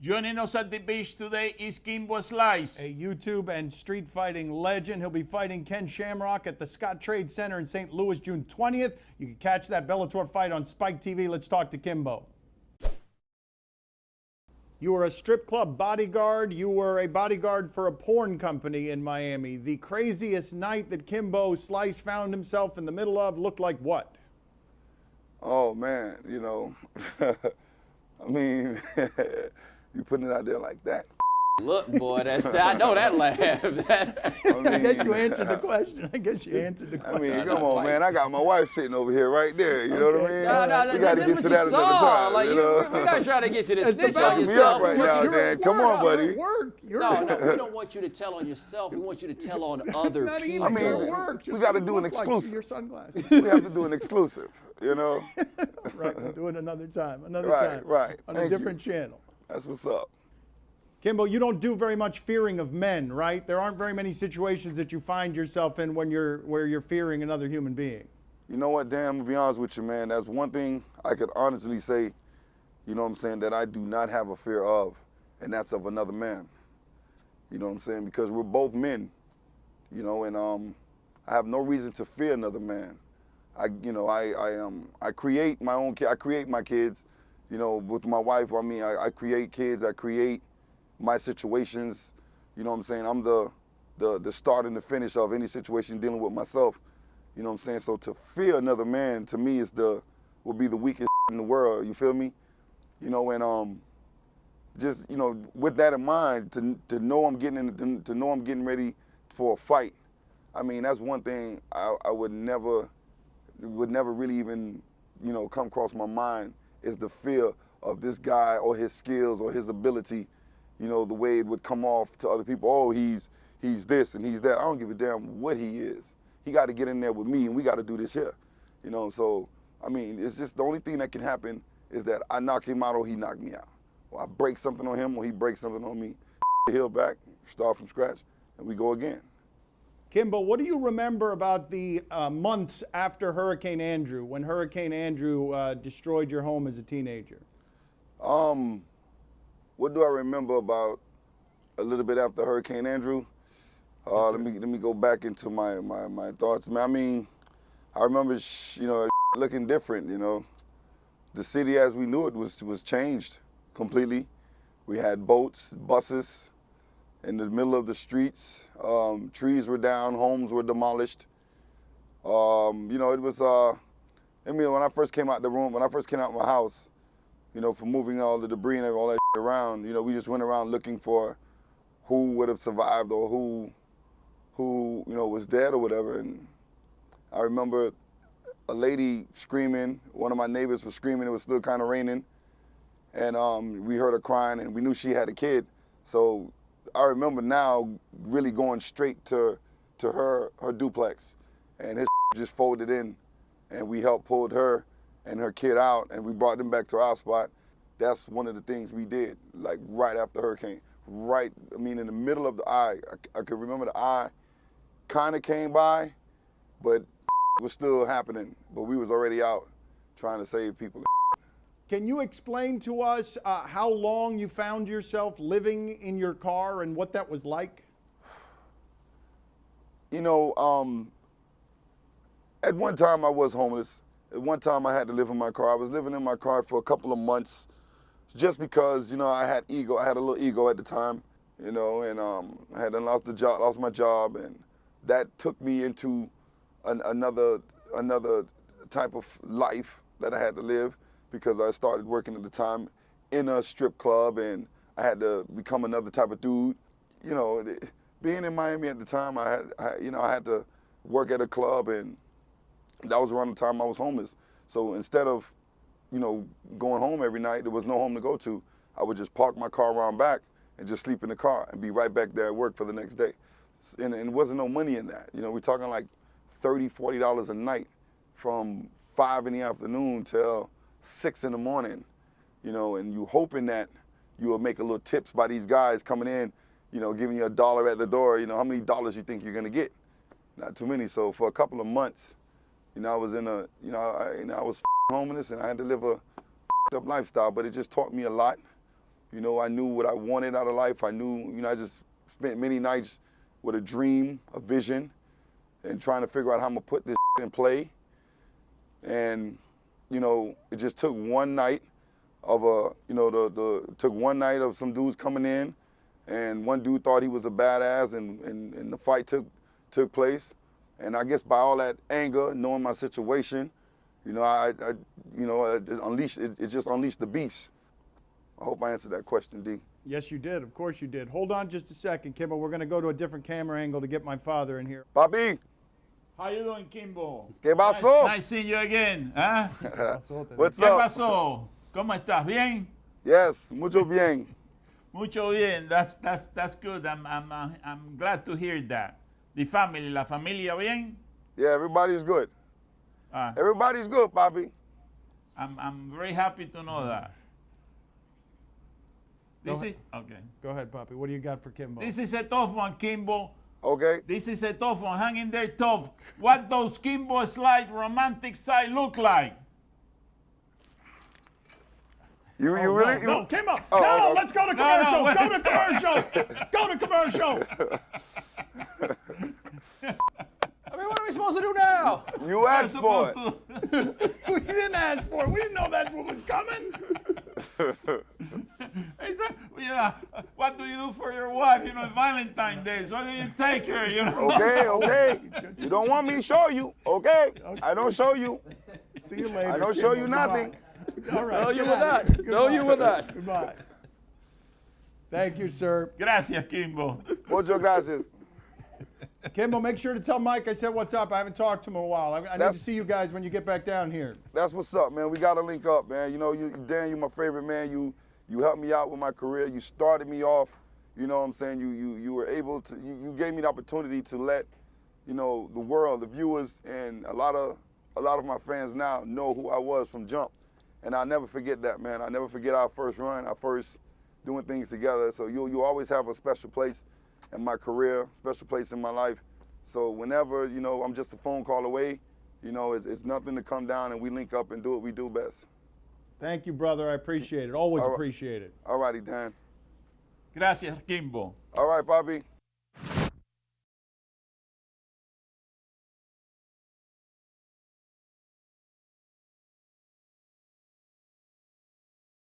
Joining us at the beach today is Kimbo Slice. A YouTube and street fighting legend. He'll be fighting Ken Shamrock at the Scott Trade Center in St. Louis, June 20th. You can catch that Bellator fight on Spike TV. Let's talk to Kimbo. You were a strip club bodyguard. You were a bodyguard for a porn company in Miami. The craziest night that Kimbo Slice found himself in the middle of looked like what? Oh, man, you know, I mean, you putting it out there like that. Look, boy, I know that laugh. I guess you answered the question. I mean, come on, man. I got my wife sitting over here right there. You know what I mean? No, we got to get to that another time. Like, you know? we're not trying to get you to snitch back on me yourself. up right now, Dan. Come on, buddy. No, we don't want you to tell on yourself. We want you to tell on other people. I mean, we got to do an exclusive. Your sunglasses. We have to do an exclusive, you know? Right, we'll do it another time. Right. On a different channel. That's what's up. Kimbo, you don't do very much fearing of men, right? There aren't very many situations that you find yourself in where you're fearing another human being. You know what, Dan, I'm gonna be honest with you, man. That's one thing I could honestly say, you know what I'm saying, that I do not have a fear of, and that's of another man. You know what I'm saying? Because we're both men, you know, and I have no reason to fear another man. I create my own I create my kids, you know, with my wife. I mean, I create kids, I create my situations, you know what I'm saying? I'm the start and the finish of any situation dealing with myself, you know what I'm saying? So to fear another man, to me, would be the weakest in the world, you feel me? You know, and just, you know, with that in mind, to know I'm getting ready for a fight, I mean, that's one thing I would never really even, you know, come across my mind, is the fear of this guy or his skills or his ability. You know, the way it would come off to other people, oh, he's this and he's that. I don't give a damn what he is. He got to get in there with me, and we got to do this here. You know, so, I mean, it's just the only thing that can happen is that I knock him out or he knock me out. Or I break something on him or he breaks something on me. Heel back, start from scratch, and we go again. Kimbo, what do you remember about the months after Hurricane Andrew, when Hurricane Andrew destroyed your home as a teenager? What do I remember about a little bit after Hurricane Andrew? Let me go back into my thoughts. I mean, I remember, you know, looking different. You know, the city as we knew it was changed completely. We had boats, buses in the middle of the streets. Trees were down, homes were demolished. You know, it was. I mean, when I first came out my house, you know, for moving all the debris and all that around, you know, we just went around looking for who would have survived or who you know, was dead or whatever. And I remember a lady screaming. One of my neighbors was screaming. It was still kind of raining, and we heard her crying, and we knew she had a kid. So I remember now really going straight to her duplex, and his just folded in, and we helped pull her and her kid out, and we brought them back to our spot. That's one of the things we did, like right after hurricane. Right, I mean, in the middle of the eye. I could remember the eye kind of came by, but was still happening. But we was already out trying to save people. Can you explain to us how long you found yourself living in your car and what that was like? You know, at one time I was homeless. At one time I had to live in my car. I was living in my car for a couple of months just because, you know, I had ego. I had a little ego at the time, you know, and I had lost my job, and that took me into another type of life that I had to live, because I started working at the time in a strip club, and I had to become another type of dude. You know, being in Miami at the time, I had to work at a club, and that was around the time I was homeless. So instead of, you know, going home every night, there was no home to go to. I would just park my car around back and just sleep in the car and be right back there at work for the next day. And there wasn't no money in that. You know, we're talking like $30, $40 a night from 5 in the afternoon till 6 in the morning, you know, and you hoping that you will make a little tips by these guys coming in, you know, giving you $1 at the door. You know, how many dollars you think you're gonna get? Not too many. So for a couple of months, you know, I was I was homeless, and I had to live a up lifestyle, but it just taught me a lot. You know, I knew what I wanted out of life. I knew, you know, I just spent many nights with a dream, a vision, and trying to figure out how I'm gonna put this in play. And, you know, it just took one night of took one night of some dudes coming in, and one dude thought he was a badass, and the fight took place. And I guess by all that anger, knowing my situation, you know, it just unleashed the beast. I hope I answered that question, D. Yes, you did. Of course you did. Hold on just a second, Kimbo. We're going to go to a different camera angle to get my father in here. Papi, How you doing, Kimbo? ¿qué pasó? Nice seeing you again. Huh? What's ¿Qué up? pasó? ¿Cómo estás? ¿Bien? Yes, mucho bien. Mucho bien. That's good. I'm glad to hear that. The family, la familia bien? Yeah, everybody's good. Everybody's good, Papi. I'm very happy to know that. Okay. Go ahead, Papi. What do you got for Kimbo? This is a tough one, Kimbo. Okay. This is a tough one. Hang in there tough. What does Kimbo Slice romantic side look like? You really? No, Kimbo. Oh, no, okay. let's go to commercial. Go to commercial. I mean, what are we supposed to do now? You asked for it. We didn't ask for it. We didn't know that's what was coming. He said, what do you do for your wife, Valentine's Day? So you take her, Okay. You don't want me to show you, okay? I don't show you. See you later. I don't show you nothing. All right. No, you will not. No, you will not. Goodbye. Thank you, sir. Gracias, Kimbo. Muchas gracias. Kimbo, make sure to tell Mike I said what's up. I haven't talked to him in a while. I need to see you guys when you get back down here. That's what's up, man. We got to link up, man. You know, Dan, you're my favorite man. You helped me out with my career. You started me off. You know what I'm saying? You were able to, you gave me the opportunity to let, the world, the viewers, and a lot of my fans now know who I was from jump. And I'll never forget that, man. I'll never forget our first run, our first doing things together. So you always have a special place in my career, special place in my life. So whenever, I'm just a phone call away, it's nothing to come down and we link up and do what we do best. Thank you, brother. I appreciate it. Always appreciate it. All righty, Dan. Gracias, Kimbo. All right, Bobby.